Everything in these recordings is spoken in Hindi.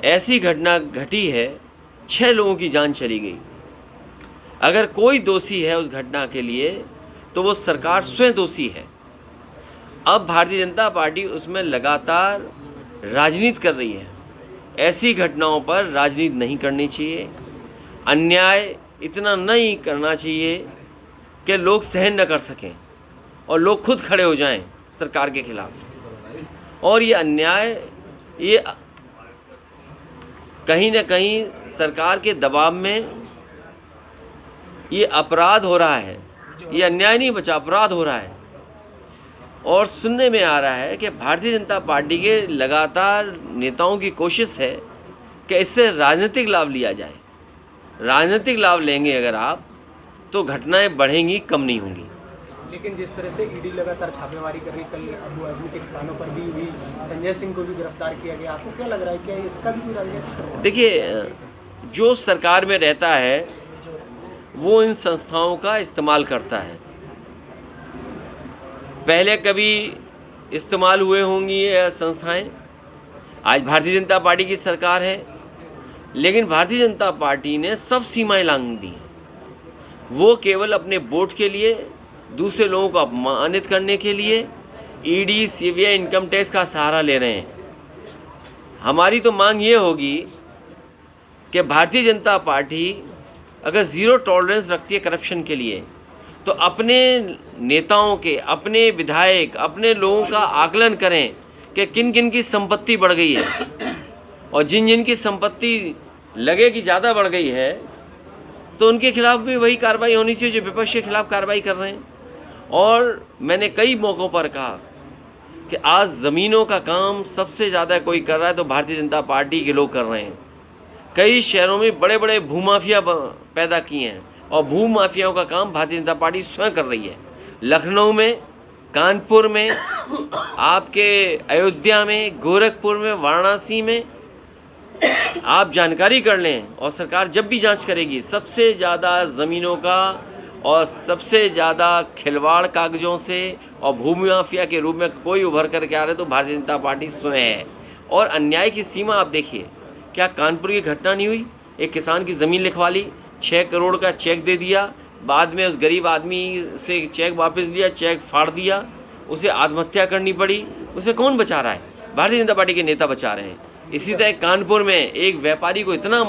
ऐसी घटना घटी है, 6 लोगों की जान चली गई। अगर कोई दोषी है उस घटना के लिए तो वो सरकार स्वयं दोषी है। अब भारतीय जनता पार्टी उसमें लगातार राजनीति कर रही है। ऐसी घटनाओं पर राजनीति नहीं करनी चाहिए। अन्याय इतना नहीं करना चाहिए कि लोग सहन न कर सकें और लोग खुद खड़े हो जाएं सरकार के खिलाफ। और ये अन्याय ये कहीं न कहीं सरकार के दबाव में ये अपराध हो रहा है। ये अन्याय नहीं बचा, अपराध हो रहा है। और सुनने में आ रहा है कि भारतीय जनता पार्टी के लगातार नेताओं की कोशिश है कि इससे राजनीतिक लाभ लिया जाए। राजनीतिक लाभ लेंगे अगर आप तो घटनाएं बढ़ेंगी, कम नहीं होंगी। लेकिन जिस तरह से ईडी लगातार छापेमारी कर रही, कल अबू आजमी के ठिकानों पर भी हुई, संजय सिंह को भी गिरफ्तार किया गया, आपको क्या लग रहा है, क्या इसका भी कोई राजनीतिक? देखिए, जो सरकार में रहता है वो इन संस्थाओं का इस्तेमाल करता है। पहले कभी इस्तेमाल हुए होंगी ये संस्थाएं। आज भारतीय जनता पार्टी की सरकार है, लेकिन भारतीय जनता पार्टी ने सब सीमाएं लांघ दी। वो केवल अपने वोट के लिए, दूसरे लोगों को अपमानित करने के लिए ईडी, सीबीआई, इनकम टैक्स का सहारा ले रहे हैं। हमारी तो मांग ये होगी कि भारतीय जनता पार्टी अगर ज़ीरो टॉलरेंस रखती है करप्शन के लिए तो अपने नेताओं के, अपने विधायक, अपने लोगों का आकलन करें कि किन किन की संपत्ति बढ़ गई है, और जिन जिन की संपत्ति लगे कि ज़्यादा बढ़ गई है तो उनके खिलाफ भी वही कार्रवाई होनी चाहिए जो विपक्ष के खिलाफ कार्रवाई कर रहे हैं। और मैंने कई मौक़ों पर कहा कि आज ज़मीनों का काम सबसे ज़्यादा कोई कर रहा है तो भारतीय जनता पार्टी के लोग कर रहे हैं। कई शहरों में बड़े बड़े भूमाफिया पैदा किए हैं और भूमाफियाओं का काम भारतीय जनता पार्टी स्वयं कर रही है। लखनऊ में, कानपुर में, आपके अयोध्या में, गोरखपुर में, वाराणसी में आप जानकारी कर लें, और सरकार जब भी जांच करेगी सबसे ज़्यादा ज़मीनों का और सबसे ज़्यादा खिलवाड़ कागज़ों से और भूमि माफिया के रूप में कोई उभर कर के आ रहे तो भारतीय जनता पार्टी स्वयं है। और अन्याय की सीमा आप देखिए, क्या कानपुर की घटना नहीं हुई? एक किसान की ज़मीन लिखवा ली, 6 करोड़ का चेक दे दिया, बाद में उस गरीब आदमी से चेक वापस लिया, चेक फाड़ दिया, उसे आत्महत्या करनी पड़ी। उसे कौन बचा रहा है? भारतीय जनता पार्टी के नेता बचा रहे हैं। इसी तरह कानपुर में एक व्यापारी को इतना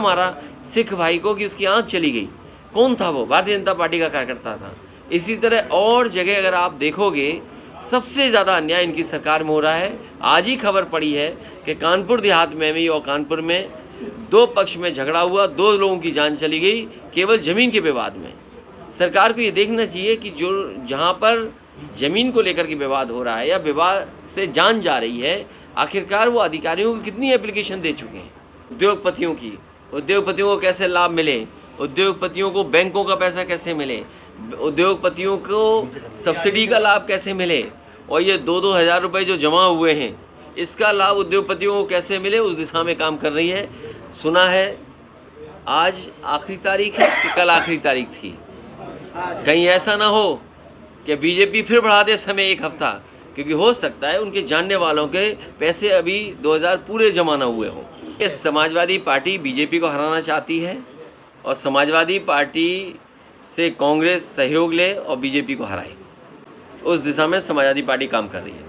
मारा सिख भाई को कि उसकी आँख चली गई। कौन था वो? भारतीय जनता पार्टी का कार्यकर्ता था। इसी तरह और जगह अगर आप देखोगे सबसे ज़्यादा अन्याय इनकी सरकार में हो रहा है। आज ही खबर पड़ी है कि कानपुर देहात में भी और कानपुर में 2 पक्ष में झगड़ा हुआ, 2 लोगों की जान चली गई केवल ज़मीन के विवाद में। सरकार को ये देखना चाहिए कि जो जहाँ पर ज़मीन को लेकर के विवाद हो रहा है या विवाद से जान जा रही है, आखिरकार वो अधिकारियों को कितनी एप्लीकेशन दे चुके हैं। उद्योगपतियों को कैसे लाभ मिले, उद्योगपतियों को बैंकों का पैसा कैसे मिले, उद्योगपतियों को सब्सिडी का लाभ कैसे मिले, और ये 2-2 हज़ार रुपये जो जमा हुए हैं इसका लाभ उद्योगपतियों को कैसे मिले, उस दिशा में काम कर रही है। सुना है आज आखिरी तारीख है कि कल आखिरी तारीख थी। कहीं ऐसा ना हो कि बीजेपी फिर बढ़ा दे समय 1 हफ्ता, क्योंकि हो सकता है उनके जानने वालों के पैसे अभी 2000 पूरे जमा ना हुए हों। ये समाजवादी पार्टी बीजेपी को हराना चाहती है और समाजवादी पार्टी से कांग्रेस सहयोग ले और बीजेपी को हराए, उस दिशा में समाजवादी पार्टी काम कर रही है।